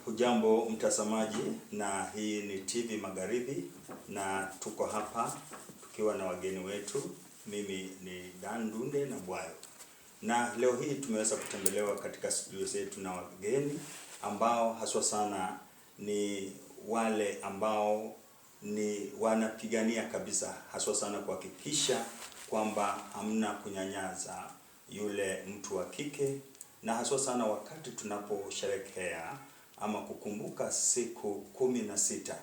Hujambo mtazamaji, na hii ni TV Magharibi na tuko hapa tukiwa na wageni wetu. Mimi ni Dan Dunde na Bwayo. Na leo hii tumeweza kutembelewa katika studio zetu na wageni ambao haswa sana ni wale ambao ni wanapigania kabisa haswa sana kuhakikisha kwamba hamna kunyanyasa yule mtu wa kike, na haswa sana wakati tunaposherehekea ama kukumbuka siku 16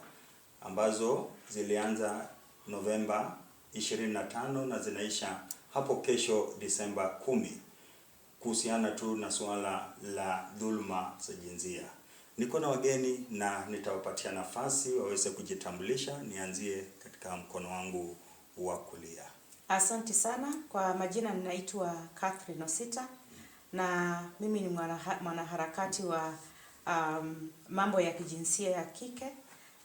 ambazo zilianza Novemba 25 na zinaisha hapo kesho Disemba 10, kuhusiana tu na suala la dhulma za jinsia. Niko na wageni na nitawapatia nafasi waweze kujitambulisha. Nianzie katika mkono wangu wa kulia. Asante sana. Kwa majina ninaitwa Catherine Osita na mimi ni mwanaharakati wa mambo ya kijinsia ya kike,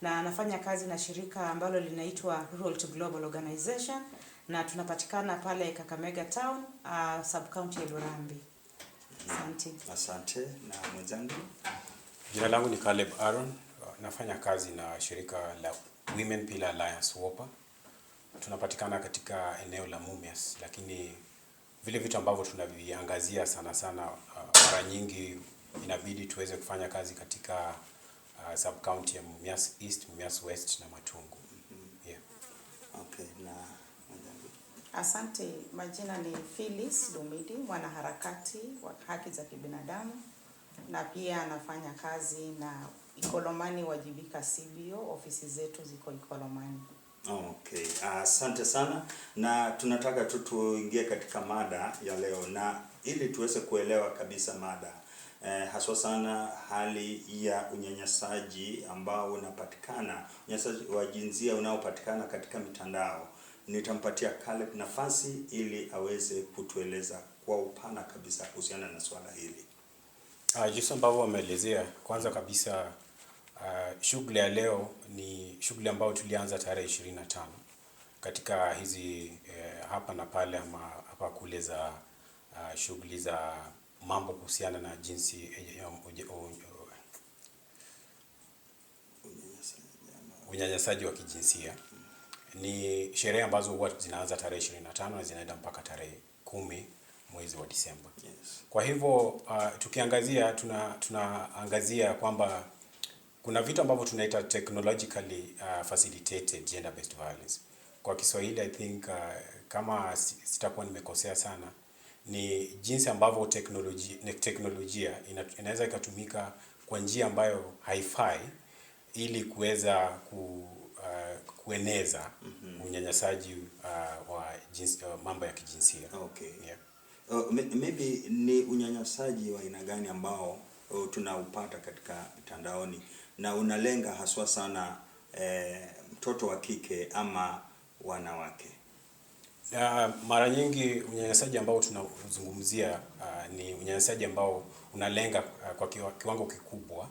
na nafanya kazi na shirika ambalo linaitwa Rural to Global Organization, na tunapatikana pale Kakamega Town, sub-county ya Lurambi. Asante. Na mwenzangu? Jina langu ni Caleb Aaron, nafanya kazi na shirika la Women Pillar Alliance WOPA. Tunapatikana katika eneo la Mumias, lakini vile vitu ambavyo tunaviangazia sana sana mara nyingi inabidi tuweze kufanya kazi katika sub-county ya Mumias East, Mumias West na Matungu. Yeah. Okay, na mwenzangu? Asante, majina ni Phyllis Lumidi, mwanaharakati wa haki za kibinadamu, na pia nafanya kazi na Ikolomani Wajibika CBO, ofisi zetu ziko Ikolomani. Okay, asante sana, na tunataka tuingie katika mada ya leo, na ili tuweze kuelewa kabisa mada haswa sana hali ya unyanyasaji ambao unapatikana, unyanyasaji wa jinsia unaopatikana katika mitandao. Nitampatia Caleb nafasi ili aweze kutueleza kwa upana kabisa kuhusiana na swala hili. Jinsi ambavyo wameelezea, kwanza kabisa shughuli ya leo ni shughuli ambayo tulianza tarehe 25 katika hizi hapa na pale ama hapa kule za shughuli za mambo kuhusiana na jinsi unyanyasaji wa kijinsia. Ni sherehe ambazo huwa zinaanza tarehe 25 na zinaenda mpaka tarehe 10 mwezi wa Disemba. Yes. Kwa hivyo tukiangazia tunaangazia kwamba kuna vitu ambavyo tunaita technologically facilitated gender based violence. Kwa Kiswahili I think kama sitakuwa nimekosea sana, ni jinsi ambavyo teknolojia inaweza ikatumika kwa njia ambayo haifai ili kuweza kueneza unyanyasaji wa mambo ya kijinsia. Okay. Yeah. Maybe ni unyanyasaji wa aina gani ambao tunaupata katika mitandaoni na unalenga haswa sana mtoto wa kike ama wanawake? Mara nyingi unyanyasaji ambao tunazungumzia ni unyanyasaji ambao unalenga kwa kiwango kikubwa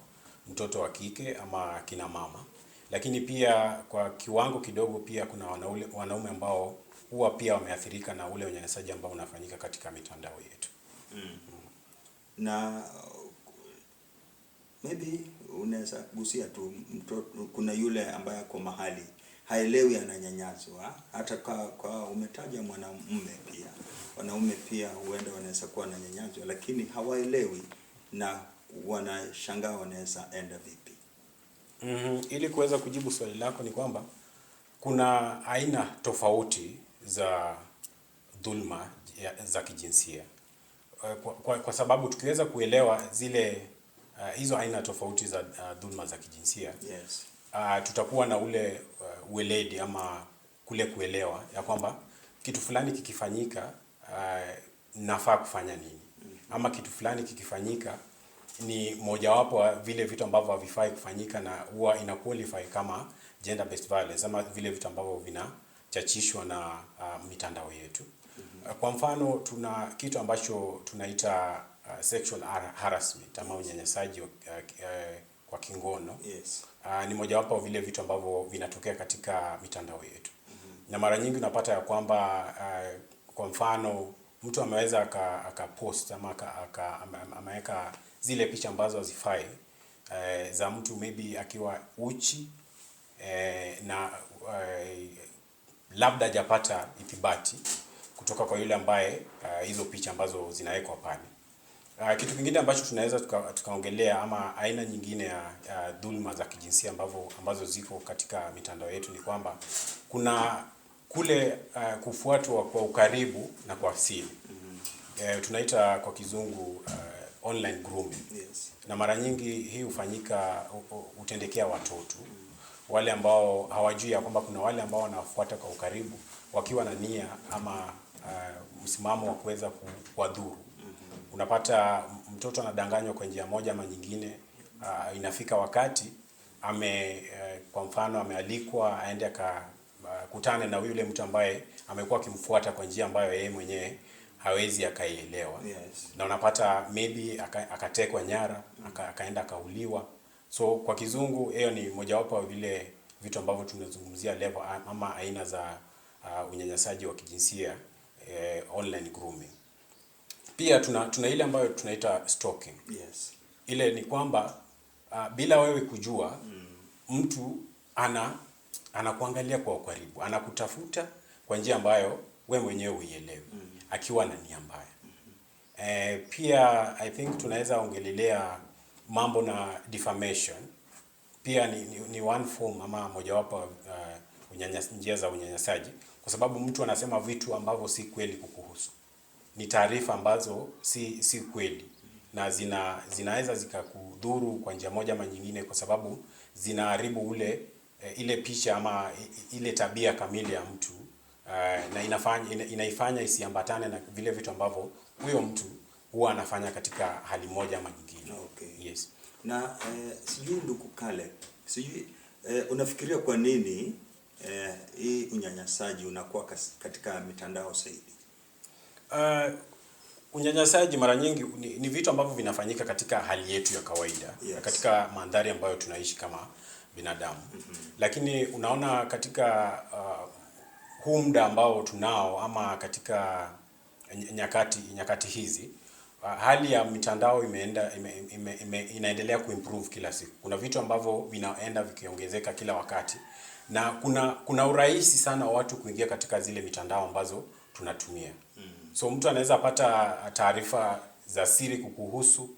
mtoto wa kike ama kina mama, lakini pia kwa kiwango kidogo pia kuna wanaume ambao huwa pia wameathirika na ule unyanyasaji ambao unafanyika katika mitandao yetu. Na maybe unaweza gusia tu mtoto, kuna yule ambaye kwa mahali haelewi ananyanyaswa, hata kwa umetaja mwanamume pia. Wanaume pia huenda wanaweza kuwa wananyanyaswa lakini hawaelewi na wanashangaa wanaweza enda vipi. Ili kuweza kujibu swali lako ni kwamba kuna aina tofauti za dhulma za kijinsia. Kwa sababu tukiweza kuelewa zile hizo aina tofauti za dhulma za kijinsia, yes, tutakuwa na ule ueledi ama kule kuelewa ya kwamba kitu fulani kikifanyika nafaa kufanya nini, ama kitu fulani kikifanyika ni mojawapo wa vile vitu ambavyo havifai kufanyika na huwa ina qualify kama gender based violence, ama vile vitu ambavyo vinachachishwa na mitandao yetu. Kwa mfano tuna kitu ambacho tunaita sexual harassment ama unyanyasaji kwa kingono. Yes. Ni mojawapo vile vitu ambavyo vinatokea katika mitandao yetu. Na mara nyingi unapata ya kwamba kwa mfano mtu ameweza akapost ama ameweka zile picha ambazo hazifai za mtu maybe akiwa uchi na labda hajapata ithibati kutoka kwa yule ambaye hizo picha ambazo zinawekwa pale. Kitu kingine ambacho tunaweza tukaongelea ama aina nyingine ya dhulma za kijinsia ambazo ziko katika mitandao yetu ni kwamba kuna kule kufuatwa kwa ukaribu na kwa siri. Tunaita kwa kizungu online grooming. Yes. Na mara nyingi hii hufanyika utendekea watoto wale ambao hawajui ya kwamba kuna wale ambao wanafuata kwa ukaribu wakiwa na nia ama msimamo wa kuweza kuwadhuru. Unapata mtoto anadanganywa kwa njia moja ama nyingine. Inafika wakati kwa mfano amealikwa aende akakutane na yule mtu ambaye amekuwa akimfuata kwa njia ambayo yeye mwenyewe hawezi akaielewa. Yes. Na unapata maybe akatekwa nyara, akaenda akauliwa. So kwa kizungu hiyo ni mojawapo wa vile vitu ambavyo tunazungumzia level ama aina za unyanyasaji wa kijinsia, online grooming. Pia tuna ile ambayo tunaita stalking. Yes. Ile ni kwamba bila wewe kujua mtu anakuangalia kwa ukaribu, anakutafuta kwa njia ambayo wewe mwenyewe huielewi, akiwa na nia mbaya. Pia I think tunaweza ongelelea mambo na defamation. Pia ni one form ama mojawapo njia za unyanyasaji, kwa sababu mtu anasema vitu ambavyo si kweli kukuhusu. Ni taarifa ambazo si kweli na zinaweza zikakudhuru kwa njia moja ama nyingine, kwa sababu zinaharibu ile picha ama ile tabia kamili ya mtu, na inaifanya isiambatane na vile vitu ambavyo huyo mtu huwa anafanya katika hali moja ama nyingine. Okay. Yes. Na sijui ndugu Kale, unafikiria kwa nini hii unyanyasaji unakuwa katika mitandao zaidi? Unyanyasaji mara nyingi ni vitu ambavyo vinafanyika katika hali yetu ya kawaida. Yes. Katika mandhari ambayo tunaishi kama binadamu. Lakini unaona katika huu muda ambao tunao ama katika nyakati hizi, hali ya mitandao inaendelea kuimprove kila siku. Kuna vitu ambavyo vinaenda vikiongezeka kila wakati, na kuna urahisi sana watu kuingia katika zile mitandao ambazo tunatumia. So mtu anaweza pata taarifa za siri kukuhusu,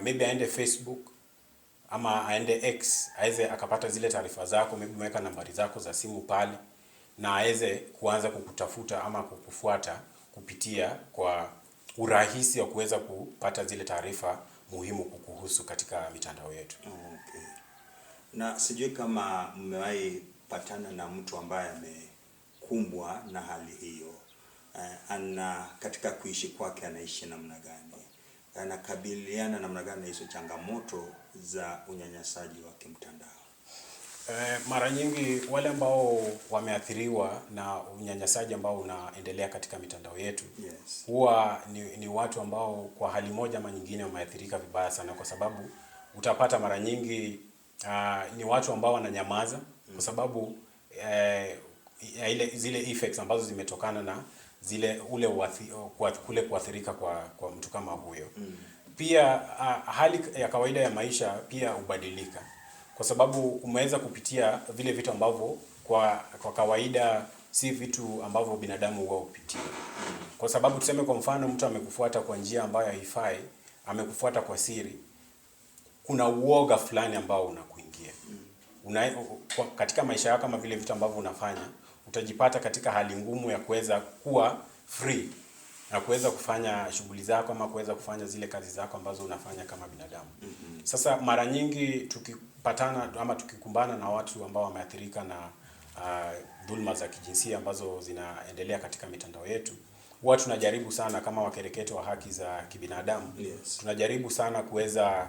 maybe aende Facebook ama aende X, aweze akapata zile taarifa zako, maybe umeweka nambari zako za simu pale, na aweze kuanza kukutafuta ama kukufuata kupitia kwa urahisi wa kuweza kupata zile taarifa muhimu kukuhusu katika mitandao yetu. Okay. Na sijui kama mmewahi patana na mtu ambaye amekumbwa na hali hiyo. Katika kuishi kwake anaishi namna gani? Anakabiliana namna gani na hizo changamoto za unyanyasaji wa kimtandao? Mara nyingi wale ambao wameathiriwa na unyanyasaji ambao unaendelea katika mitandao yetu, yes, huwa ni watu ambao kwa hali moja ama nyingine wameathirika vibaya sana, kwa sababu utapata mara nyingi ni watu ambao wananyamaza kwa sababu zile effects ambazo zimetokana na kule kuathirika kwa mtu kama huyo. Pia hali ya kawaida ya maisha pia hubadilika, kwa sababu umeweza kupitia vile vitu ambavyo kwa kawaida si vitu ambavyo binadamu huwa hupitia. Kwa sababu tuseme kwa mfano mtu amekufuata kwa njia ambayo haifai, amekufuata kwa siri, kuna uoga fulani ambao unakuingia. Katika maisha yako kama vile vitu ambavyo unafanya, utajipata katika hali ngumu ya kuweza kuwa free na kuweza kufanya shughuli zako ama kuweza kufanya zile kazi zako ambazo unafanya kama binadamu. Sasa mara nyingi tukipatana ama tukikumbana na watu ambao wameathirika na dhulma za kijinsia ambazo zinaendelea katika mitandao yetu, huwa tunajaribu sana kama wakereketo wa haki za kibinadamu, yes, tunajaribu sana kuweza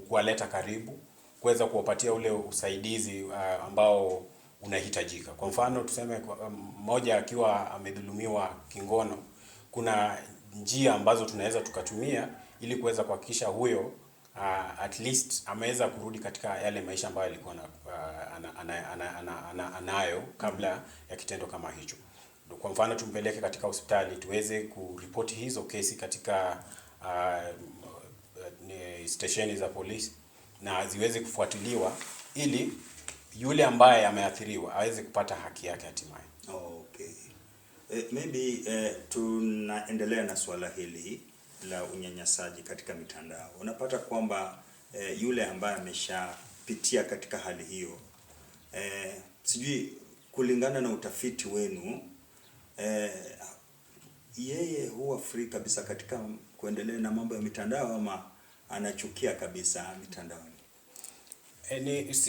kuwaleta karibu, kuweza kuwapatia ule usaidizi ambao unahitajika. Kwa mfano tuseme mmoja akiwa amedhulumiwa kingono, kuna njia ambazo tunaweza tukatumia ili kuweza kuhakikisha huyo at least ameweza kurudi katika yale maisha ambayo alikuwa anayo kabla ya kitendo kama hicho. Kwa mfano tumpeleke katika hospitali, tuweze kuripoti hizo kesi katika stesheni za polisi, na ziweze kufuatiliwa ili yule ambaye ameathiriwa aweze kupata haki yake hatimaye. Okay. Maybe tunaendelea na swala hili la unyanyasaji katika mitandao. Unapata kwamba yule ambaye ameshapitia katika hali hiyo, sijui kulingana na utafiti wenu, yeye huwa free kabisa katika kuendelea na mambo ya mitandao ama anachukia kabisa mitandaoni?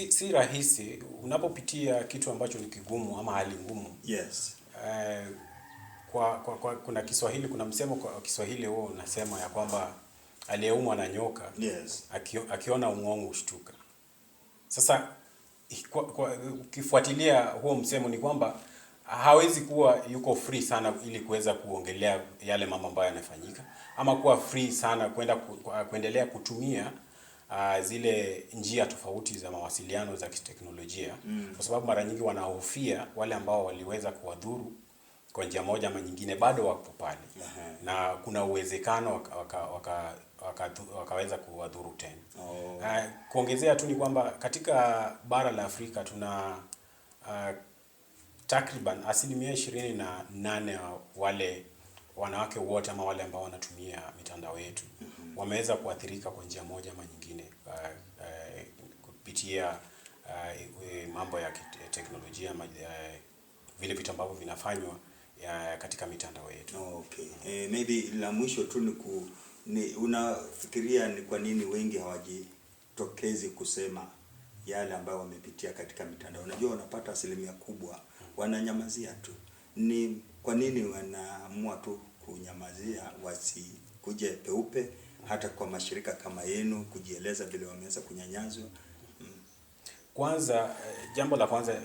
Si rahisi unapopitia kitu ambacho ni kigumu ama hali ngumu. Yes. Kuna Kiswahili, kuna msemo kwa Kiswahili huo unasema ya kwamba aliyeumwa na nyoka, yes, akiona ung'ong'o ushtuka. Sasa ukifuatilia huo msemo ni kwamba hawezi kuwa yuko free sana ili kuweza kuongelea yale mambo ambayo yanafanyika, ama kuwa free sana kuendelea kutumia zile njia tofauti za mawasiliano za kiteknolojia, kwa sababu mara nyingi wanahofia wale ambao waliweza kuwadhuru kwa njia moja ama nyingine bado wako pale. Na kuna uwezekano wakaweza kuwadhuru tena. Kuongezea tu ni kwamba katika bara la Afrika tuna takriban 28% wale wanawake wote ama wale ambao wanatumia mitandao yetu wameweza kuathirika kwa njia moja ama nyingine kupitia mambo ya teknolojia ama vile vitu ambavyo vinafanywa katika mitandao yetu. Okay. Maybe la mwisho tu unafikiria ni kwa nini wengi hawajitokezi kusema yale ambayo wamepitia katika mitandao? Unajua unapata asilimia kubwa wananyamazia tu. Ni kwa nini wanaamua tu kunyamazia, wasikuje peupe hata kwa mashirika kama yenu kujieleza vile wameweza kunyanyazwa? Kwanza, jambo la kwanza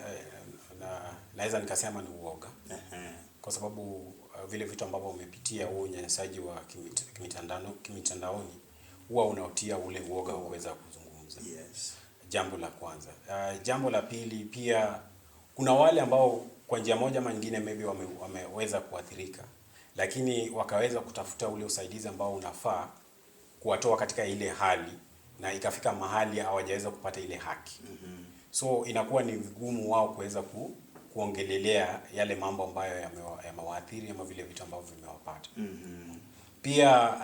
naweza nikasema ni uoga. Kwa sababu vile vitu ambavyo umepitia, huo unyanyasaji wa kimitandaoni huwa unaotia ule uoga wa kuweza kuzungumza. Yes. Jambo la kwanza. Jambo la pili, pia kuna wale ambao kwa njia moja ama nyingine maybe wameweza kuathirika, lakini wakaweza kutafuta ule usaidizi ambao unafaa kuwatoa katika ile hali, na ikafika mahali hawajaweza kupata ile haki. So inakuwa ni vigumu wao kuweza kuongelelea yale mambo ambayo yamewaathiri ama vile vitu ambavyo vimewapata. Pia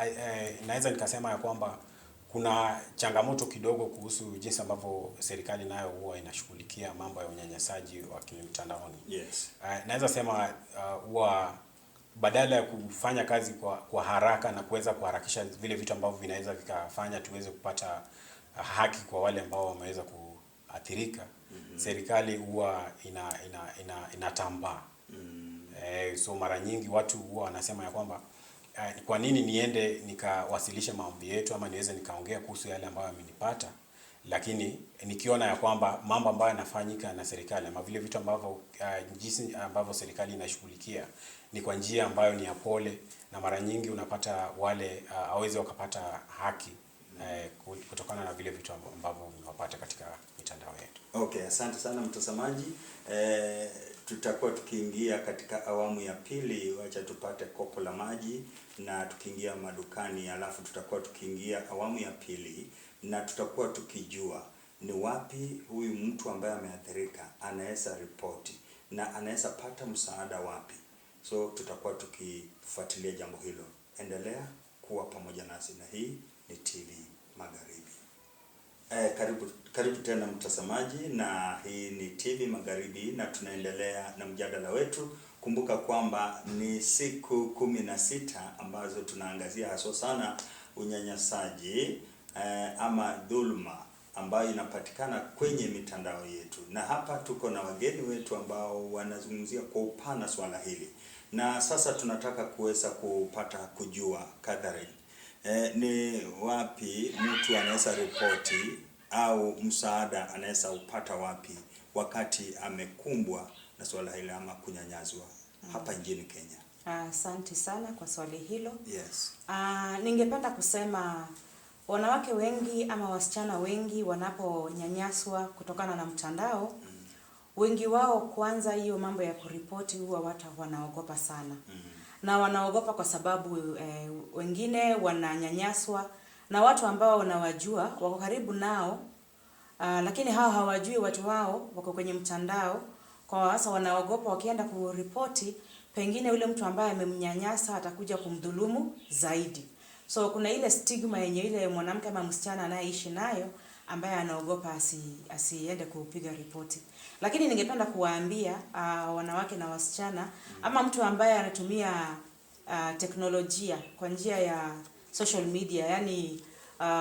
naweza nikasema ya kwamba kuna changamoto kidogo kuhusu jinsi ambavyo serikali nayo huwa inashughulikia mambo ya unyanyasaji wa kimtandaoni. Yes. Naweza sema huwa badala ya kufanya kazi kwa haraka na kuweza kuharakisha vile vitu ambavyo vinaweza vikafanya tuweze kupata haki kwa wale ambao wameweza kuathirika, serikali huwa inatambaa. So mara nyingi watu huwa wanasema ya kwamba kwa nini niende nikawasilisha maombi yetu ama niweze nikaongea kuhusu yale ambayo yamenipata, lakini nikiona ya kwamba mambo ambayo yanafanyika na serikali ama vile vitu ambavyo jinsi ambavyo serikali inashughulikia ni kwa njia ambayo ni ya pole, na mara nyingi unapata wale hawezi wakapata haki kutokana na vile vitu ambavyo vimewapata katika mitandao yetu. Okay, asante sana mtazamaji. Tutakuwa tukiingia katika awamu ya pili. Wacha tupate kopo la maji na tukiingia madukani, alafu tutakuwa tukiingia awamu ya pili na tutakuwa tukijua ni wapi huyu mtu ambaye ameathirika anaweza ripoti na anaweza pata msaada wapi. So tutakuwa tukifuatilia jambo hilo. Endelea kuwa pamoja nasi, na hii ni TV Magharibi. Karibu tena mtazamaji, na hii ni TV Magharibi na tunaendelea na mjadala wetu. Kumbuka kwamba ni siku 16 ambazo tunaangazia hasa sana unyanyasaji ama dhulma ambayo inapatikana kwenye mitandao yetu, na hapa tuko na wageni wetu ambao wanazungumzia kwa upana swala hili. Na sasa tunataka kuweza kupata kujua, Catherine, ni wapi mtu anaweza ripoti au msaada anaweza upata wapi wakati amekumbwa na swala hili ama kunyanyazwa hapa nchini Kenya? Asante sana kwa swali hilo. Yes. Ningependa kusema wanawake wengi ama wasichana wengi wanaponyanyaswa kutokana na mtandao, wengi wao kwanza hiyo mambo ya kuripoti huwa watu wanaogopa sana. Na wanaogopa kwa sababu wengine wananyanyaswa na watu ambao wanawajua, wako karibu nao, lakini hao hawajui watu wao wako kwenye mtandao. Kwa sasa wanaogopa wakienda kuripoti, pengine yule mtu ambaye amemnyanyasa atakuja kumdhulumu zaidi. So kuna ile stigma yenye ile mwanamke ama msichana anayeishi nayo, ambaye anaogopa asiende kupiga ripoti. Lakini ningependa kuwaambia wanawake na wasichana, ama mtu ambaye anatumia teknolojia kwa njia ya social media, yani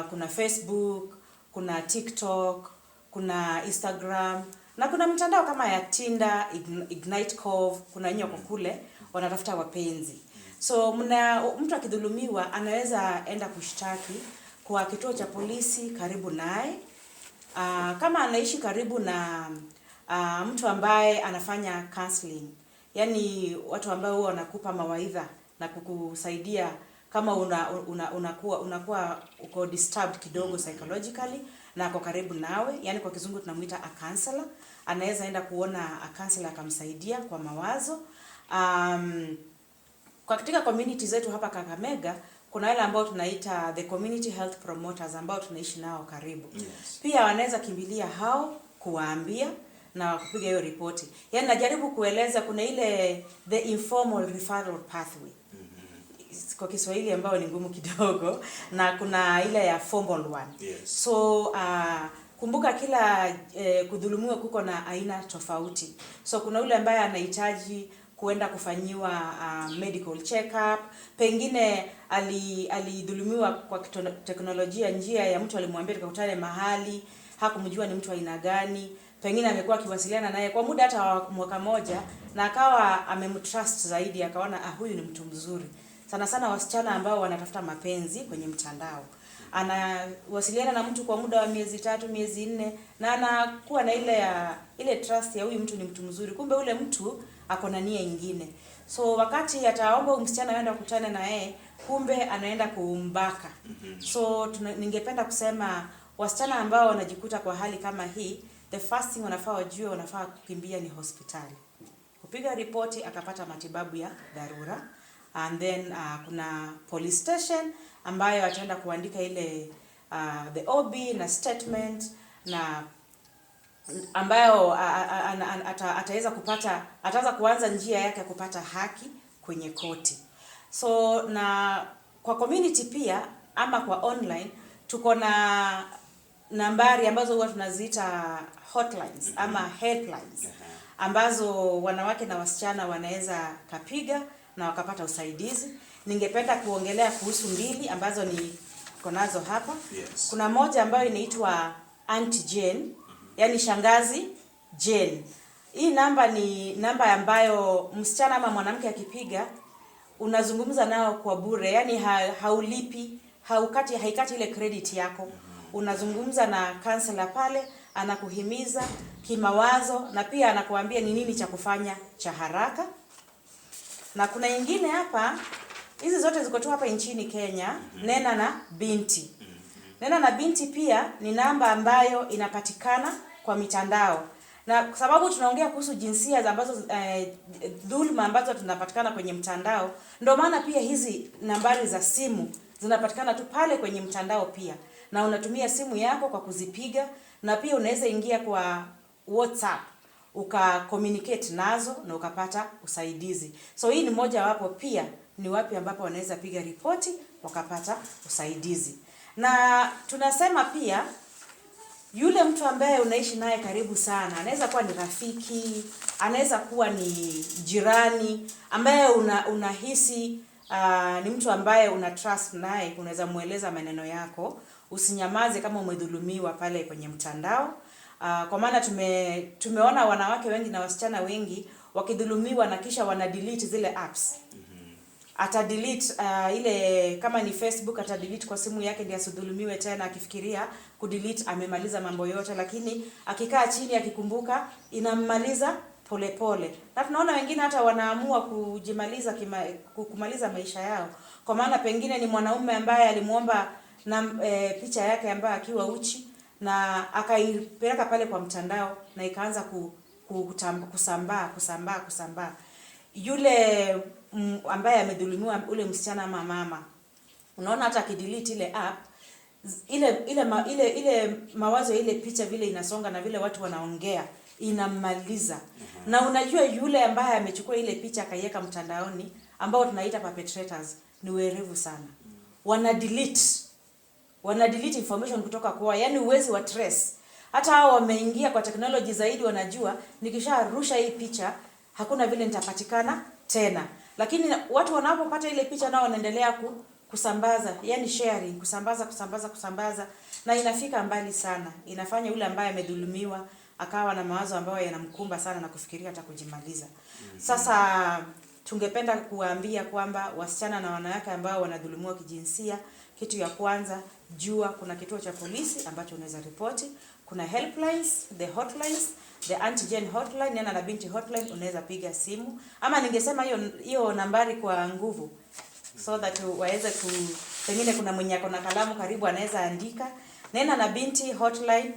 kuna Facebook, kuna TikTok, kuna Instagram, na kuna mtandao kama ya Tinder, Ignite Cove, kuna nyoko kule wanatafuta wapenzi. So mtu akidhulumiwa anaweza enda kushtaki kwa kituo cha polisi karibu naye. Kama anaishi karibu na mtu ambaye anafanya counseling, yani watu ambao wanakupa mawaidha na kukusaidia kama unakuwa uko disturbed kidogo psychologically na ako karibu nawe, yani kwa kizungu tunamuita a counselor, anaweza enda kuona a counselor akamsaidia kwa mawazo. Kwa katika community zetu hapa Kakamega kuna wale ambao tunaita the community health promoters ambao tunaishi nao karibu. Yes. Pia wanaweza kimbilia hao kuwaambia na kupiga hiyo ripoti. Yaani najaribu kueleza kuna ile the informal referral pathway. Kwa Kiswahili ambao ni ngumu kidogo, na kuna ile ya formal one. Yes. So kumbuka kila kudhulumiwa kuko na aina tofauti. So kuna ule ambaye anahitaji kuenda kufanyiwa medical check-up, pengine alidhulumiwa kwa teknolojia, njia ya mtu alimwambia tukakutane mahali, hakumjua ni mtu aina gani, pengine amekuwa akiwasiliana naye kwa muda hata mwaka moja na akawa amemtrust zaidi, akaona huyu ni mtu mzuri. Sana sana wasichana ambao wanatafuta mapenzi kwenye mtandao, anawasiliana na mtu kwa muda wa miezi 3, miezi 4, na anakuwa na ile trust ya huyu mtu ni mtu mzuri, kumbe ule mtu ako na nia nyingine. So wakati ataomba msichana aende kukutana na yeye, kumbe anaenda kumbaka. So ningependa kusema wasichana ambao wanajikuta kwa hali kama hii, the first thing wanafaa wajue, wanafaa kukimbia ni hospitali, kupiga ripoti, akapata matibabu ya dharura. And then kuna police station ambayo ataenda kuandika ile the OB na statement, na ambayo ataanza kuanza njia yake kupata haki kwenye koti. So na kwa community pia ama kwa online tuko na nambari ambazo huwa tunaziita hotlines ama helplines, ambazo wanawake na wasichana wanaweza kapiga na wakapata usaidizi. Ningependa kuongelea kuhusu mbili ambazo niko nazo hapa. Yes. Kuna moja ambayo inaitwa Auntie Jane, yani shangazi Jane. Hii namba ni namba ambayo msichana ama mwanamke akipiga unazungumza nao kwa bure, yani haulipi, haikati ile credit yako. Unazungumza na counselor pale, anakuhimiza kimawazo na pia anakuambia ni nini cha kufanya cha haraka. Na kuna nyingine hapa, hizi zote ziko tu hapa nchini Kenya, Nena na Binti. Nena na Binti pia ni namba ambayo inapatikana kwa mitandao. Na kwa sababu tunaongea kuhusu jinsia ambazo dhulma ambazo tunapatikana kwenye mtandao, ndio maana pia hizi nambari za simu zinapatikana tu pale kwenye mtandao pia. Na unatumia simu yako kwa kuzipiga, na pia unaweza ingia kwa WhatsApp uka-communicate nazo na ukapata usaidizi. So hii ni moja wapo pia ni wapi ambapo wanaweza piga ripoti wakapata usaidizi. Na tunasema pia yule mtu ambaye unaishi naye karibu sana, anaweza kuwa ni rafiki, anaweza kuwa ni jirani, ambaye unahisi ni mtu ambaye una trust naye, unaweza mueleza maneno yako. Usinyamaze kama umedhulumiwa pale kwenye mtandao. Kwa maana tumeona wanawake wengi na wasichana wengi wakidhulumiwa na kisha wana delete zile apps. Ata delete ile kama ni Facebook, ata delete kwa simu yake ndio asidhulumiwe tena, akifikiria kudelete amemaliza mambo yote, lakini akikaa chini akikumbuka inammaliza polepole. Na tunaona wengine hata wanaamua kujimaliza kumaliza maisha yao, kwa maana pengine ni mwanaume ambaye alimuomba na picha yake ambayo akiwa uchi na akaipeleka pale kwa mtandao na ikaanza kusambaa. Yule ambaye amedhulumiwa, ule msichana ama mama, unaona hata akidelete ile app, ile mawazo ile picha vile inasonga na vile watu wanaongea inamaliza. Na unajua yule ambaye amechukua ile picha akaiweka mtandaoni, ambao tunaita perpetrators, ni werevu sana. Wana delete information kutoka kwa, yani uwezi wa trace. Hata hao wameingia kwa technology zaidi, wanajua nikisharusha hii picha hakuna vile nitapatikana tena. Lakini watu wanapopata ile picha nao wanaendelea kusambaza, yani sharing, kusambaza, na inafika mbali sana. Inafanya yule ambaye amedhulumiwa akawa na mawazo ambayo yanamkumba sana na kufikiria hata kujimaliza. Sasa tungependa kuwaambia kwamba wasichana na wanawake ambao wanadhulumiwa kijinsia, kitu ya kwanza, jua kuna kituo cha polisi ambacho unaweza ripoti, kuna helplines, the hotlines, the anti-gen hotline, Nena na Binti hotline, unaweza piga simu, ama ningesema hiyo nambari kwa nguvu, so that waweze pengine kuna mwenye ako na kalamu karibu anaweza andika. Nena na Binti hotline,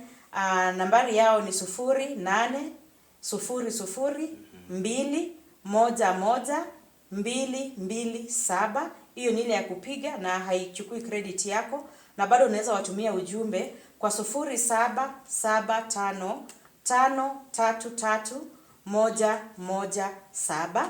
nambari yao ni 0800211227. Hiyo ni ile ya kupiga na haichukui credit yako, na bado unaweza watumia ujumbe kwa 0775533117.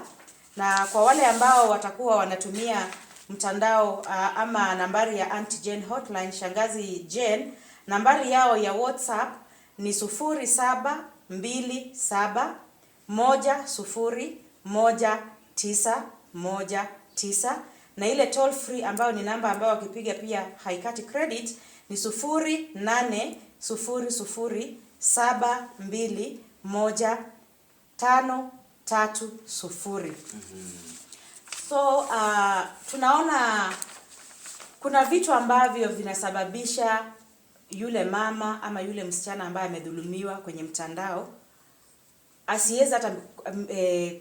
Na kwa wale ambao watakuwa wanatumia mtandao ama nambari ya anti-gen hotline, Shangazi Jen, nambari yao ya WhatsApp ni 0727101919, na ile toll free ambayo ni namba ambayo wakipiga pia haikati credit ni 0800721530. So tunaona kuna vitu ambavyo vinasababisha yule mama ama yule msichana ambaye amedhulumiwa kwenye mtandao asiweze hata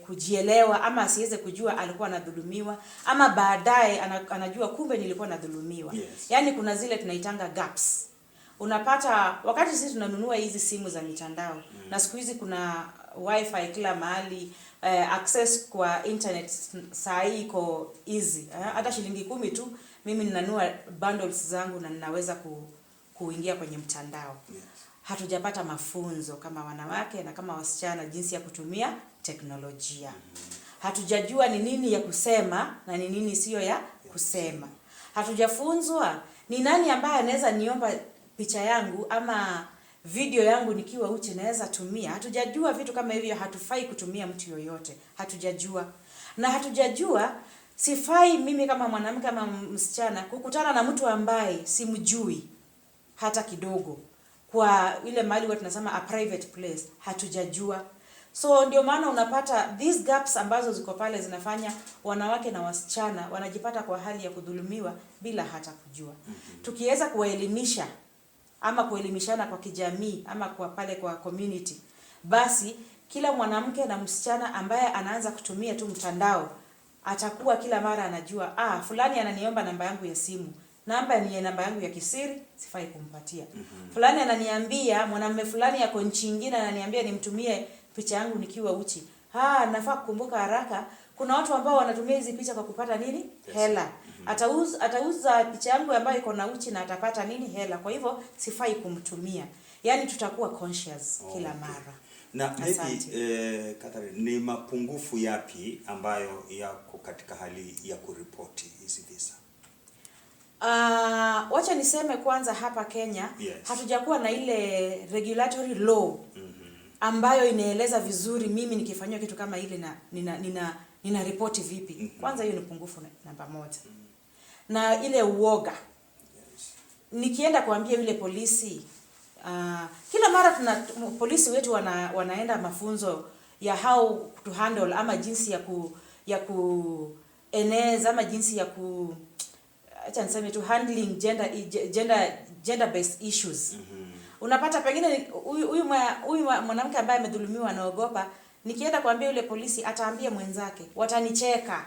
kujielewa, ama asiweze kujua alikuwa anadhulumiwa, ama baadaye anajua kumbe nilikuwa nadhulumiwa. Yes. Yaani kuna zile tunaitanga gaps. Unapata wakati sisi tunanunua hizi simu za mitandao, na siku hizi kuna wifi kila mahali, access kwa internet saa hii iko easy. Hata shilingi 10 tu mimi ninanunua bundles zangu na ninaweza kuingia kwenye mtandao. Yes. Hatujapata mafunzo kama wanawake na kama wasichana jinsi ya kutumia teknolojia. Hatujajua ni nini ya kusema na ni nini sio ya kusema. Hatujafunzwa ni nani ambaye anaweza niomba picha yangu ama video yangu nikiwa uchi naweza tumia. Hatujajua vitu kama hivyo, hatufai kutumia mtu yoyote. Hatujajua. Na hatujajua sifai mimi kama mwanamke kama msichana kukutana na mtu ambaye simjui hata kidogo, kwa ile mahali watu tunasema a private place. Hatujajua. So ndio maana unapata these gaps ambazo ziko pale zinafanya wanawake na wasichana wanajipata kwa hali ya kudhulumiwa bila hata kujua. Tukiweza kuwaelimisha ama kuelimishana kwa kijamii ama kwa pale kwa community, basi kila mwanamke na msichana ambaye anaanza kutumia tu mtandao atakuwa kila mara anajua, fulani ananiomba namba yangu ya simu. Namba ni namba yangu ya kisiri, sifai kumpatia. Fulani ananiambia, mwanamume fulani yako nchi nyingine ananiambia nimtumie picha yangu nikiwa uchi. Nafaa kukumbuka haraka, kuna watu ambao wanatumia hizi picha kwa kupata nini? Hela. Atauza picha yangu ambayo iko na uchi na atapata nini? Hela. Kwa hivyo sifai kumtumia. Yaani tutakuwa conscious kila mara. Na maybe Catherine, ni mapungufu yapi ambayo yako katika hali ya kuripoti hizi visa? Wacha niseme kwanza hapa Kenya, yes, hatujakuwa na ile regulatory law ambayo inaeleza vizuri mimi nikifanywa kitu kama ile na nina ripoti vipi. Kwanza hiyo ni pungufu namba moja. Na ile uoga. Yes. Nikienda kuambia yule polisi, kila mara polisi wetu wanaenda mafunzo ya how to handle ama jinsi ya kueneza ama jinsi ya acha niseme tu handling gender based issues. Unapata pengine huyu mwanamke ambaye amedhulumiwa anaogopa, nikienda kuambia yule polisi ataambia mwenzake, watanicheka.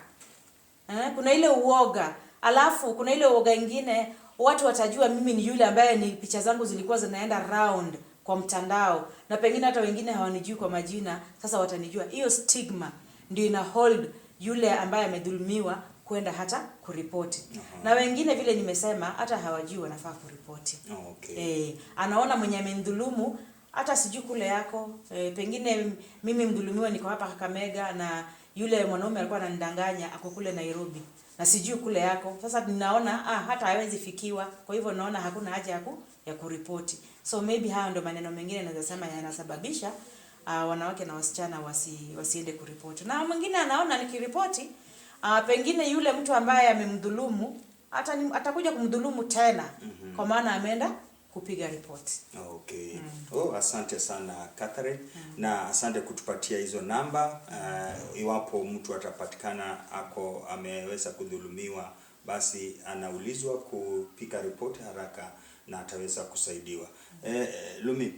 Kuna ile uoga. Alafu kuna ile uoga nyingine, watu watajua mimi ni yule ambaye ni picha zangu zilikuwa zinaenda round kwa mtandao, na pengine hata wengine hawanijui kwa majina, sasa watanijua. Hiyo stigma ndio ina hold yule ambaye amedhulumiwa kwenda hata kuripoti. Na wengine vile nimesema hata hawajui wanafaa kuripoti. Okay. Anaona mwenye amemdhulumu hata sijui kule yako, pengine mimi mdhulumiwa niko hapa Kakamega na yule mwanaume alikuwa ananidanganya ako kule Nairobi na sijui kule yako. Sasa ninaona hata hawezi fikiwa, kwa hivyo naona hakuna haja ya kuripoti. So maybe hayo ndio maneno mengine naweza sema yanasababisha wanawake na wasichana wasiende kuripoti. Na mwingine anaona nikiripoti pengine yule mtu ambaye amemdhulumu atakuja kumdhulumu tena kwa maana ameenda kupiga ripoti. Okay. Asante sana Catherine. Na asante kutupatia hizo namba. Iwapo mtu atapatikana ameweza kudhulumiwa, basi anaulizwa kupiga ripoti haraka na ataweza kusaidiwa. Lumi,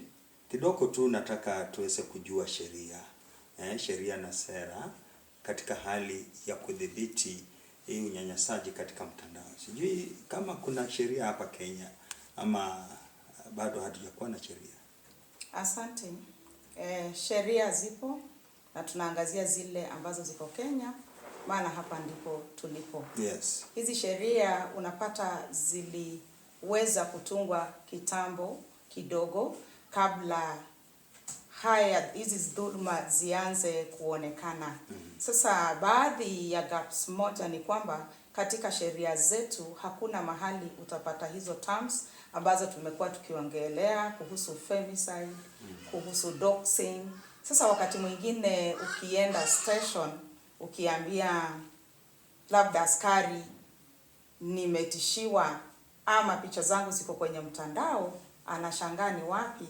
kidogo tu nataka tuweze kujua sheria na sera katika hali ya kudhibiti hii unyanyasaji katika mtandao. Sijui kama kuna sheria hapa Kenya ama bado hatujakuwa na sheria. Asante. Sheria zipo na tunaangazia zile ambazo ziko Kenya, maana hapa ndipo tulipo. Yes. Hizi sheria unapata ziliweza kutungwa kitambo kidogo kabla hizi dhuluma zianze kuonekana. Sasa baadhi ya gaps moja ni kwamba katika sheria zetu hakuna mahali utapata hizo terms ambazo tumekuwa tukiongelea kuhusu femicide, kuhusu doxing. Sasa wakati mwingine ukienda station ukiambia labda askari nimetishiwa ama picha zangu ziko kwenye mtandao, anashangaa ni wapi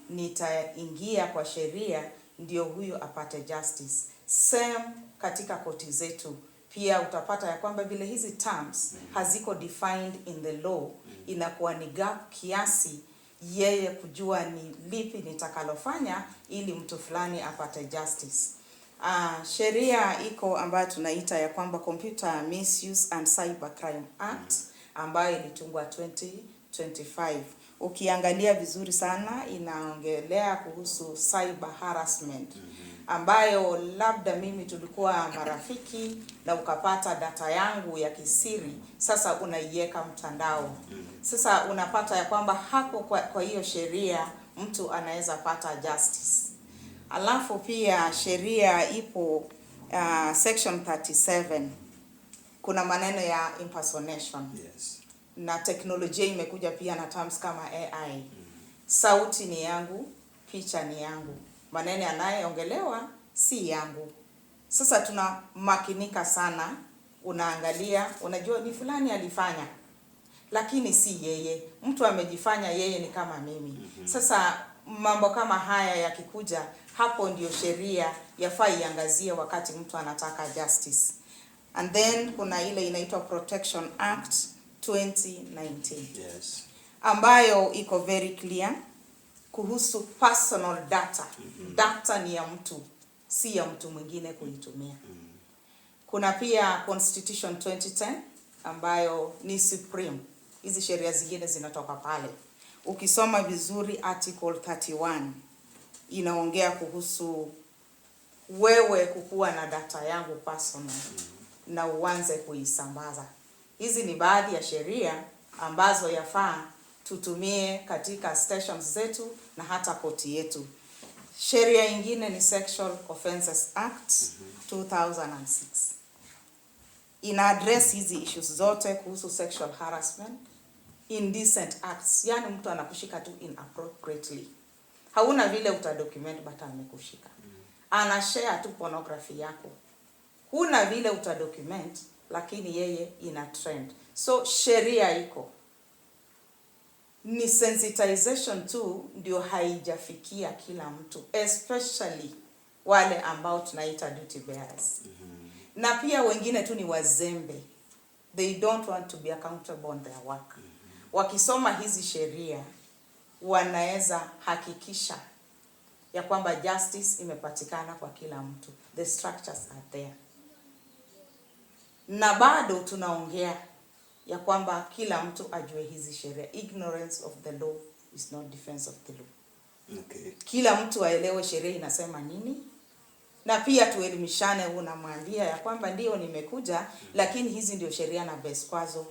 nitaingia kwa sheria ndio huyo apate justice. Same katika koti zetu pia utapata ya kwamba vile hizi terms haziko defined in the law, inakuwa ni gap kiasi yeye kujua ni lipi nitakalofanya ili mtu fulani apate justice. Sheria iko ambayo tunaita ya kwamba Computer Misuse and Cybercrime Act ambayo ilitungwa 2025. Ukiangalia vizuri sana inaongelea kuhusu cyber harassment ambayo labda mimi tulikuwa marafiki na ukapata data yangu ya kisiri, sasa unaiweka mtandao. Sasa unapata ya kwamba hapo kwa hiyo sheria mtu anaweza pata justice. Alafu pia sheria ipo section 37. Kuna maneno ya impersonation. Yes. Na teknolojia imekuja pia na terms kama AI. Sauti ni yangu, picha ni yangu. Maneno yanayoongelewa si yangu. Sasa tunamakinika sana, unaangalia, unajua ni fulani alifanya, lakini si yeye. Mtu amejifanya yeye ni kama mimi. Sasa mambo kama haya yakikuja, hapo ndio sheria yafaa iangazie wakati mtu anataka justice. And then kuna ile inaitwa Protection Act 2019. Yes. Ambayo iko very clear kuhusu personal data. Data ni ya mtu, si ya mtu mwingine kuitumia. Kuna pia Constitution 2010 ambayo ni supreme. Hizi sheria zingine zinatoka pale. Ukisoma vizuri article 31 inaongea kuhusu wewe kukuwa na data yangu personal na uanze kuisambaza. Hizi ni baadhi ya sheria ambazo yafaa tutumie katika stations zetu na hata koti yetu. Sheria nyingine ni Sexual Offences Act 2006. Ina address hizi issues zote kuhusu sexual harassment, indecent acts, yani mtu anakushika tu inappropriately. Hauna vile utadocument but amekushika. Ana share tu pornography yako. Huna vile utadocument lakini yeye ina trend. So sheria iko. Ni sensitization tu ndio haijafikia kila mtu, especially wale ambao tunaita duty bearers. Na pia wengine tu ni wazembe. They don't want to be accountable on their work. Wakisoma hizi sheria wanaweza hakikisha ya kwamba justice imepatikana kwa kila mtu. The structures are there. Na bado tunaongea ya kwamba kila mtu ajue hizi sheria. Ignorance of the law is not defense of the law. Okay. Kila mtu aelewe sheria inasema nini na pia tuelimishane. Unamwambia ya kwamba ndio nimekuja, lakini hizi ndio sheria na best kwazo.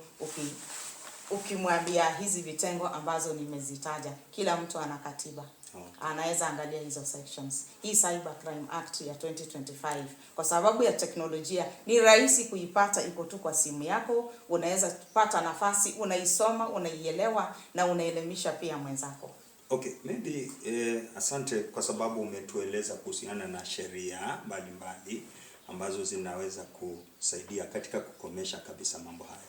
Ukimwambia hizi vitengo ambazo nimezitaja, kila mtu ana katiba. Anaweza angalia hizo sections. Hii Cybercrime Act ya 2025 kwa sababu ya teknolojia ni rahisi kuipata, iko tu kwa simu yako. Unaweza pata nafasi, unaisoma, unaielewa na unaelimisha pia mwenzako. Okay, maybe asante kwa sababu umetueleza kuhusiana na sheria mbalimbali ambazo zinaweza kusaidia katika kukomesha kabisa mambo haya.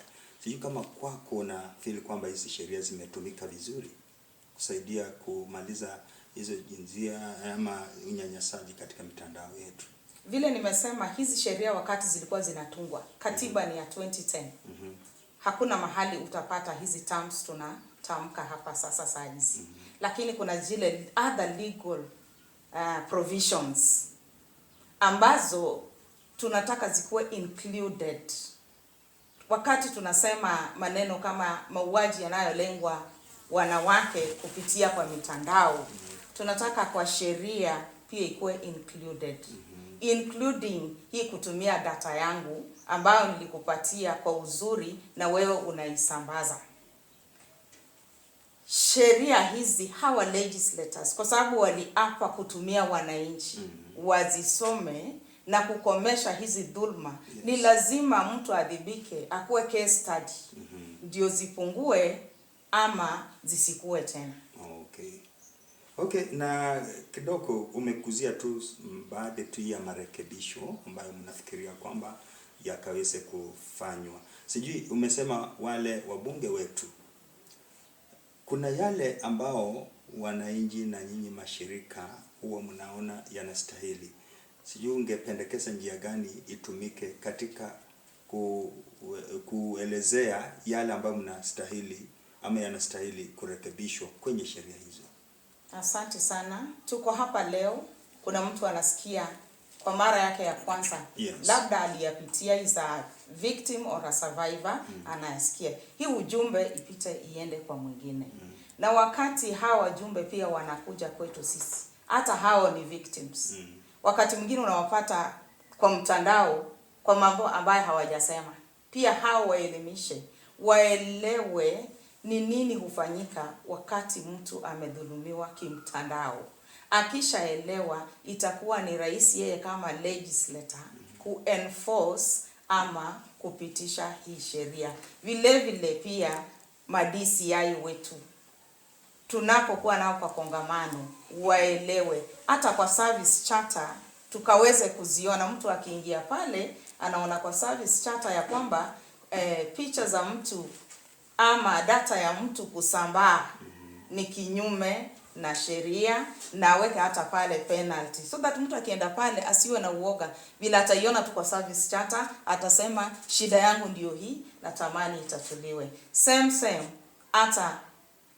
Sijui kama kwako na feel kwamba hizi sheria zimetumika vizuri kusaidia kumaliza hizo jinsia ama unyanyasaji katika mitandao yetu. Vile nimesema, hizi sheria wakati zilikuwa zinatungwa, katiba ni ya 2010. Hakuna mahali utapata hizi terms tunatamka hapa sasa saa hizi. Lakini kuna zile other legal provisions ambazo tunataka zikuwe included. Wakati tunasema maneno kama mauaji yanayolengwa wanawake kupitia kwa mitandao, tunataka kwa sheria pia ikuwe included. Including hii kutumia data yangu ambayo nilikupatia kwa uzuri na wewe unaisambaza. Sheria hizi hawa legislators kwa sababu waliapa kutumia wananchi, wazisome na kukomesha hizi dhulma. Yes. Ni lazima mtu adhibike, akuwe case study. Ndio zipungue ama zisikue tena. Okay, na kidogo umekuzia tu baadhi tu ya marekebisho ambayo mnafikiria kwamba yakaweze kufanywa. Sijui umesema wale wabunge wetu, kuna yale ambao wananchi na nyinyi mashirika huwa mnaona yanastahili. Sijui ungependekeza njia gani itumike katika kuelezea yale ambayo mnastahili ama yanastahili kurekebishwa kwenye sheria hizo. Asante sana. Tuko hapa leo, kuna mtu anasikia kwa mara yake ya kwanza. Yes. Labda aliyapitia, is a victim or a survivor, anasikia. Hii ujumbe ipite iende kwa mwingine. Na wakati hawa wajumbe pia wanakuja kwetu sisi, hata hao ni victims. Wakati mwingine unawapata kwa mtandao kwa mambo ambayo hawajasema. Pia hao waelimishe, waelewe ni nini hufanyika wakati mtu amedhulumiwa kimtandao. Akishaelewa, itakuwa ni rahisi yeye kama legislator kuenforce ama kupitisha hii sheria. Vile vile pia DCI wetu tunapokuwa nao kwa kongamano, waelewe hata kwa service charter tukaweze kuziona. Mtu akiingia pale anaona kwa service charter ya kwamba picha za mtu ama data ya mtu kusambaa ni kinyume na sheria, na weke hata pale penalty, so that mtu akienda pale asiwe na uoga. Bila ataiona tu kwa service charter, atasema shida yangu ndio hii, natamani itatuliwe. Same hata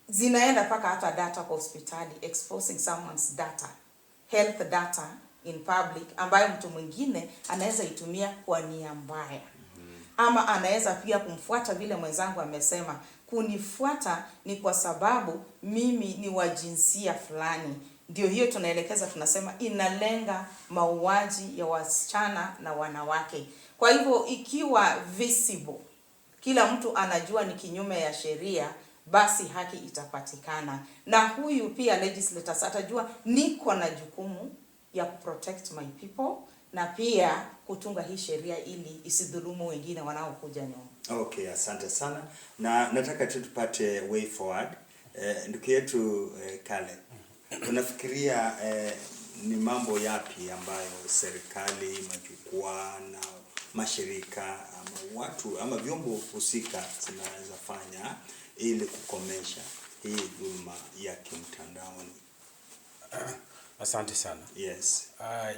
zinaenda paka hata data kwa hospitali, exposing someone's data, health data in public, ambayo mtu mwingine anaweza itumia kwa nia mbaya. Ama anaweza pia kumfuata vile mwenzangu amesema, kunifuata ni kwa sababu mimi ni wa jinsia fulani. Ndio hiyo tunaelekeza, tunasema inalenga mauaji ya wasichana na wanawake. Kwa hivyo ikiwa visible, kila mtu anajua ni kinyume ya sheria, basi haki itapatikana. Na huyu pia legislators atajua niko na jukumu ya protect my people, na pia kutunga hii sheria ili isidhulumu wengine wanaokuja nyuma. Okay, asante sana. Na nataka tu tupate way forward. Ndugu yetu Kale, unafikiria ni mambo yapi ambayo serikali, majukwaa na mashirika ama watu ama vyombo husika zinaweza fanya ili kukomesha hii dhulma ya kimtandaoni? Asante sana. Yes.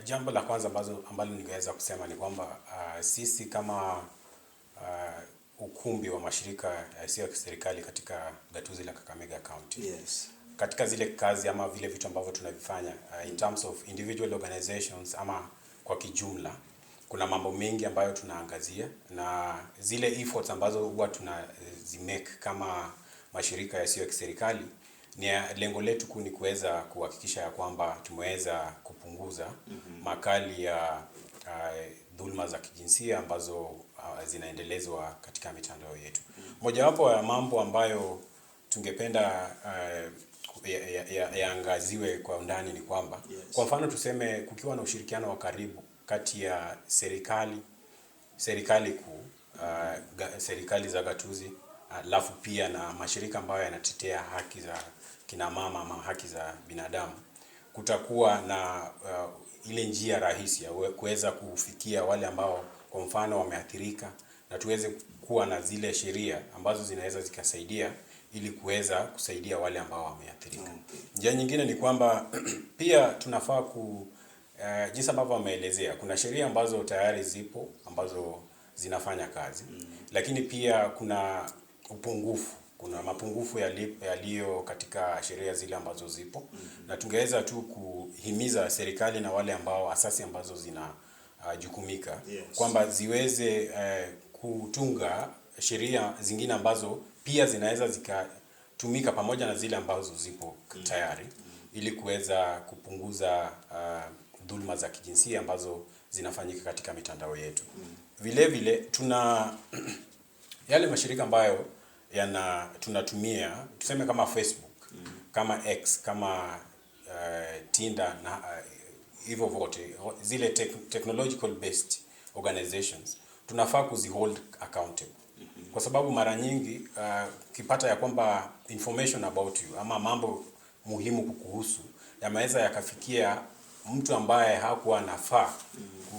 Jambo la kwanza ambalo ningeweza kusema ni kwamba sisi kama ukumbi wa mashirika yasiyo ya kiserikali katika gatuzi la Kakamega County. Yes. Katika zile kazi ama vile vitu ambavyo tunavifanya in terms of individual organizations ama kwa kijumla, kuna mambo mengi ambayo tunaangazia, na zile efforts ambazo huwa tunazimake kama mashirika yasiyo ya kiserikali, ni lengo letu kuu ni kuweza kuhakikisha ya kwamba tumeweza kupunguza kupunguza makali ya dhulma za kijinsia ambazo zinaendelezwa katika mitandao yetu. Mojawapo ya mambo ambayo tungependa yaangaziwe kwa undani ni kwamba, kwa mfano tuseme kukiwa na ushirikiano wa karibu kati ya serikali kuu, serikali za gatuzi, alafu pia na mashirika ambayo yanatetea haki za kina mama ama haki za binadamu, kutakuwa na ile njia rahisi ya kuweza kufikia wale ambao kwa mfano wameathirika, na tuweze kuwa na zile sheria ambazo zinaweza zikasaidia ili kuweza kusaidia wale ambao wameathirika. Njia nyingine ni kwamba pia tunafaa jinsi ambavyo wameelezea, kuna sheria ambazo tayari zipo ambazo zinafanya kazi, lakini pia kuna mapungufu yaliyo katika sheria zile ambazo zipo, na tungeweza tu kuhimiza serikali na wale ambao asasi ambazo zinajukumika kwamba ziweze kutunga sheria zingine ambazo pia zinaweza zikatumika pamoja na zile ambazo zipo tayari, ili kuweza kupunguza dhulma za kijinsia ambazo zinafanyika katika mitandao yetu. Vile vile tuna yale mashirika ambayo tunatumia, tuseme kama Facebook, kama X, kama Tinder na hivyo vote, zile technological based organizations, tunafaa kuzihold accountable. Kwa sababu mara nyingi kipata ya kwamba information about you ama mambo muhimu kukuhusu yameweza yakafikia mtu ambaye hakuwa anafaa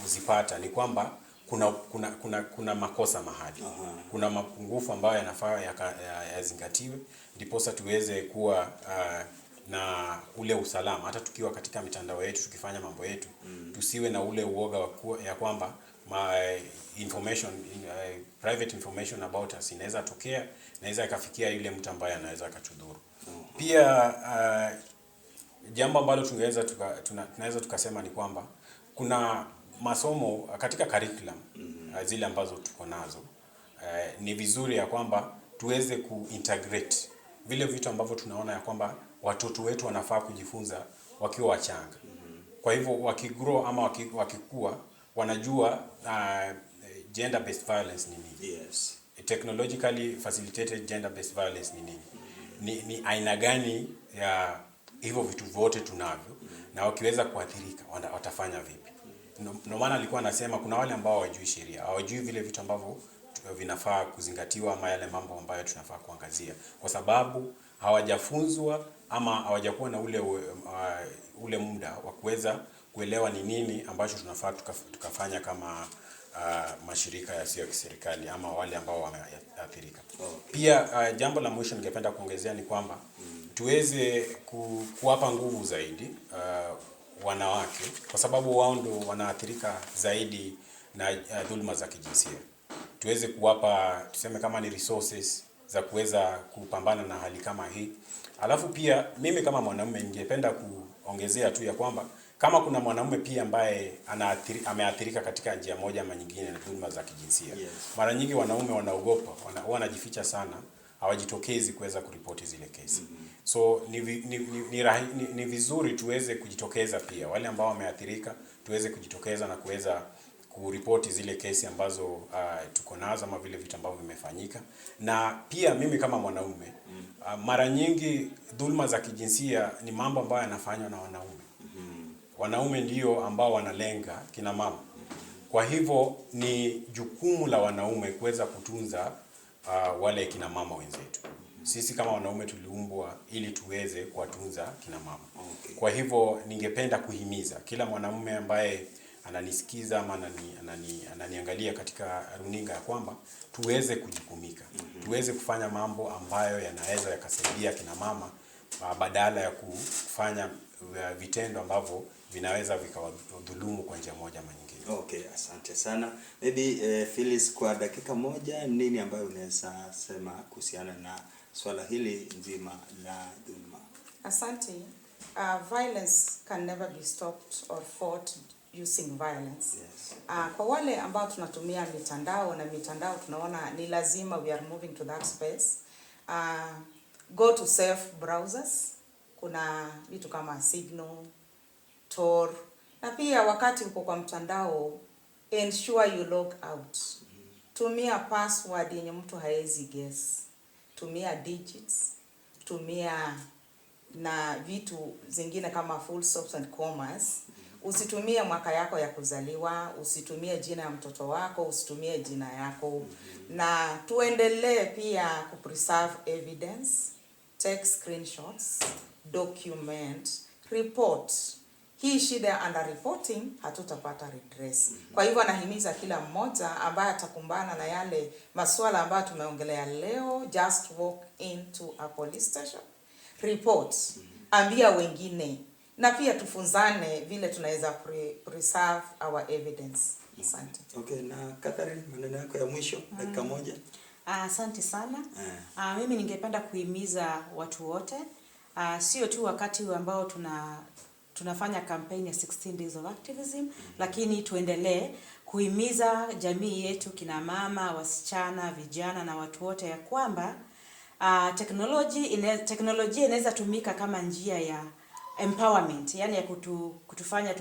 kuzipata, ni kwamba kuna makosa mahali. Kuna mapungufu ambayo yanafaa yazingatiwe, ndiposa tuweze kuwa na ule usalama. Hata tukiwa katika mitandao yetu tukifanya mambo yetu, tusiwe na ule uoga ya kwamba private information about us inaweza tokea, inaweza ikafikia yule mtu ambaye anaweza akatudhuru. Pia jambo ambalo tunaweza tukasema ni kwamba kuna masomo katika curriculum zile ambazo tuko nazo, ni vizuri ya kwamba tuweze kuintegrate vile vitu ambavyo tunaona ya kwamba watoto wetu wanafaa kujifunza wakiwa wachanga. Kwa hivyo wakigrow ama wakikua wanajua gender based violence ni nini. Technologically facilitated gender based violence ni nini. Ni aina gani ya hivyo vitu vyote tunavyo, na wakiweza kuathirika watafanya vipi. Ndio maana alikuwa anasema kuna wale ambao hawajui sheria, hawajui vile vitu ambavyo vinafaa kuzingatiwa ama yale mambo ambayo tunafaa kuangazia, kwa sababu hawajafunzwa ama hawajakuwa na ule muda wa kuweza kuelewa ni nini ambacho tunafaa tukafanya kama mashirika yasiyo ya kiserikali ama wale ambao wameathirika. Pia jambo la mwisho ningependa kuongezea ni kwamba tuweze kuwapa nguvu zaidi wanawake, kwa sababu wao ndio wanaathirika zaidi na dhulma za kijinsia. Tuweze kuwapa, tuseme kama ni resources za kuweza kupambana na hali kama hii. Alafu pia mimi kama mwanamume ningependa kuongezea tu ya kwamba kama kuna mwanamume pia ambaye ameathirika katika njia moja ama nyingine na dhulma za kijinsia, mara nyingi wanaume wanaogopa, wanajificha sana, hawajitokezi kuweza kuripoti zile kesi. So ni vizuri tuweze kujitokeza pia, wale ambao wameathirika tuweze kujitokeza na kuweza kuripoti zile kesi ambazo tuko nazo ama vile vitu ambavyo vimefanyika. Na pia mimi kama mwanaume, mara nyingi dhulma za kijinsia ni mambo ambayo yanafanywa na wanaume. Wanaume ndio ambao wanalenga kina mama. Kwa hivyo ni jukumu la wanaume kuweza kutunza wale kina mama wenzetu. Sisi kama wanaume tuliumbwa ili tuweze kuwatunza kina mama. Kwa hivyo ningependa kuhimiza kila mwanamume ambaye ananisikiza ama ananiangalia katika runinga ya kwamba tuweze kujukumika. Tuweze kufanya mambo ambayo yanaweza yakasaidia kina mama badala ya kufanya vitendo ambavyo vinaweza vikawadhulumu kwa njia moja ama nyingine. Okay, asante sana. Maybe Phyllis, kwa dakika moja, nini ambayo unaweza sema kuhusiana na swala hili nzima la dhulma? Asante. Violence can never be stopped or fought using violence. Kwa wale ambao tunatumia mitandao na mitandao tunaona ni lazima we are moving to that space. Go to safe browsers. Kuna vitu kama Signal, Tor Na pia wakati uko kwa mtandao, ensure you log out. Tumia password yenye mtu haezi guess. Tumia digits, tumia na vitu zingine kama full stops and commas. Usitumie mwaka yako ya kuzaliwa, usitumie jina ya mtoto wako, usitumie jina yako. Na tuendelee pia kupreserve evidence, take screenshots, document, report. Hii shida ya under reporting hatutapata redress. Kwa hivyo nahimiza kila mmoja ambaye atakumbana na yale masuala ambayo tumeongelea leo, just walk into a police station, report, ambia wengine, na pia tufunzane vile tunaweza preserve our evidence. Asante. Okay, na Catherine, maneno yako ya mwisho dakika moja. Asante sana. Mimi ningependa kuhimiza watu wote, sio tu wakati ambao tunafanya campaign ya 16 days of activism, lakini tuendelee kuhimiza jamii yetu, kina mama, wasichana, vijana na watu wote ya kwamba teknolojia inaweza tumika kama njia ya empowerment, yani ya kutufanya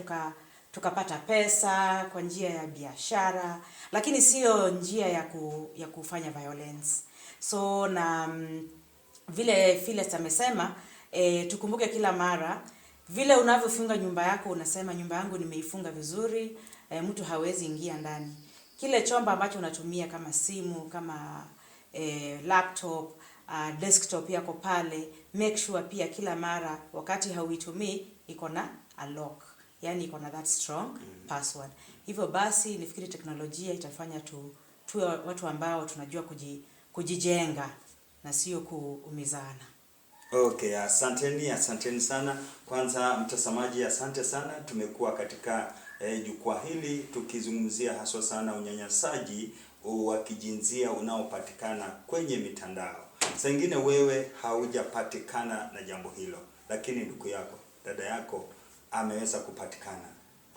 tukapata pesa kwa njia ya biashara, lakini sio njia ya kufanya violence. So na vile Phyllis amesema, tukumbuke kila mara vile unavyofunga nyumba yako, unasema nyumba yangu nimeifunga vizuri, mtu hawezi ingia ndani. Kile chombo ambacho unatumia kama simu, kama laptop, desktop yako pale, make sure pia kila mara wakati hauitumii iko na a lock, yani iko na that strong password. Hivyo basi nifikiri teknolojia itafanya tuwe watu ambao tunajua kujijenga na sio kuumizana. Okay, asanteni sana. Kwanza mtazamaji, asante sana. Tumekuwa katika jukwaa hili tukizungumzia haswa sana unyanyasaji wa kijinsia unaopatikana kwenye mitandao. Saa nyingine wewe haujapatikana na jambo hilo, lakini ndugu yako, dada yako ameweza kupatikana.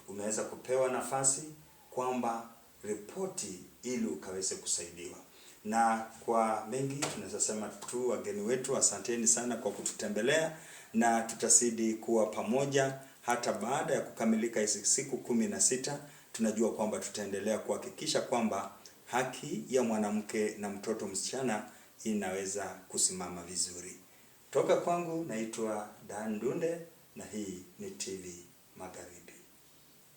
Umeweza kupewa nafasi kwamba ripoti ili ukaweze kusaidiwa. Na kwa mengi tunaweza sema tu wageni wetu, asanteni sana kwa kututembelea, na tutasidi kuwa pamoja hata baada ya kukamilika hizi siku 16. Tunajua kwamba tutaendelea kuhakikisha kwamba haki ya mwanamke na mtoto msichana inaweza kusimama vizuri. Toka kwangu naitwa Dan Ndunde na hii ni TV Magharibi.